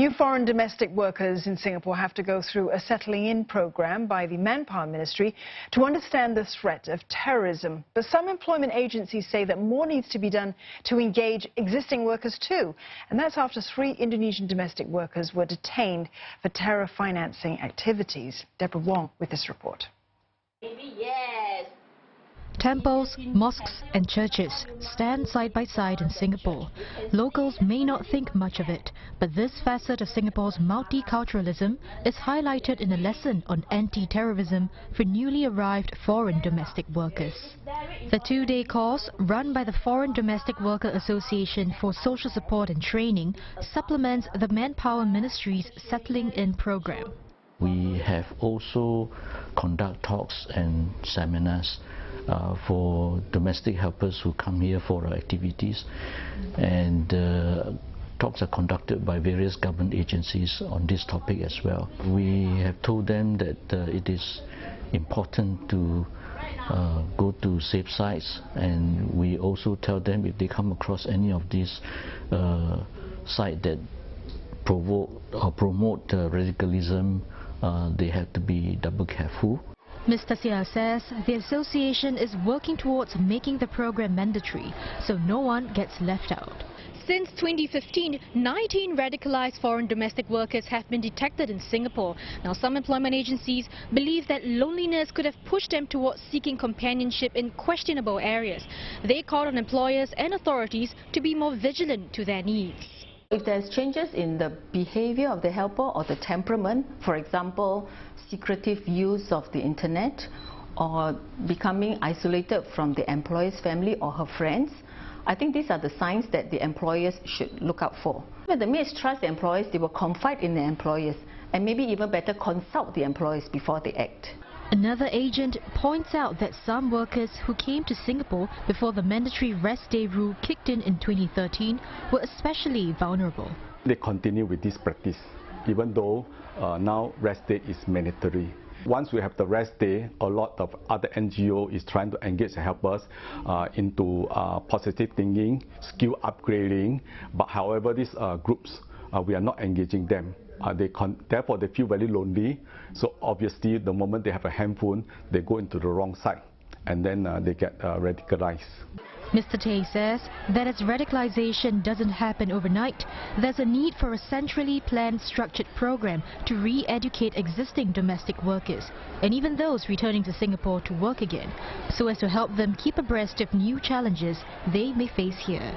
New foreign domestic workers in Singapore have to go through a settling-in program by the Manpower Ministry to understand the threat of terrorism. But some employment agencies say that more needs to be done to engage existing workers too. And that's after 3 Indonesian domestic workers were detained for terror financing activities. Deborah Wong with this report. Temples, mosques and churches stand side by side in Singapore. Locals may not think much of it, but this facet of Singapore's multiculturalism is highlighted in a lesson on anti-terrorism for newly arrived foreign domestic workers. The 2-day course, run by the Foreign Domestic Worker Association for Social Support and Training, supplements the Manpower Ministry's settling-in program. We have also conduct talks and seminars for domestic helpers who come here for our activities, and talks are conducted by various government agencies on this topic as well. We have told them that it is important to go to safe sites, and we also tell them if they come across any of these sites that provoke or promote radicalism, they have to be double careful. Mr. Sia says the association is working towards making the program mandatory, so no one gets left out. Since 2015, 19 radicalised foreign domestic workers have been detected in Singapore. Now, some employment agencies believe that loneliness could have pushed them towards seeking companionship in questionable areas. They call on employers and authorities to be more vigilant to their needs. If there's changes in the behavior of the helper or the temperament, for example, secretive use of the internet or becoming isolated from the employer's family or her friends, I think these are the signs that the employers should look out for. When the maids trust the employers, they will confide in their employers and maybe even better consult the employers before they act. Another agent points out that some workers who came to Singapore before the mandatory rest day rule kicked in 2013 were especially vulnerable. They continue with this practice, even though now rest day is mandatory. Once we have the rest day, a lot of other NGO is trying to engage the helpers into positive thinking, skill upgrading, but however these groups, we are not engaging them. Therefore, they feel very lonely. So obviously, the moment they have a handphone, they go into the wrong side, and then they get radicalized. Mr. Tay says that as radicalization doesn't happen overnight, there's a need for a centrally planned, structured program to re-educate existing domestic workers, and even those returning to Singapore to work again, so as to help them keep abreast of new challenges they may face here.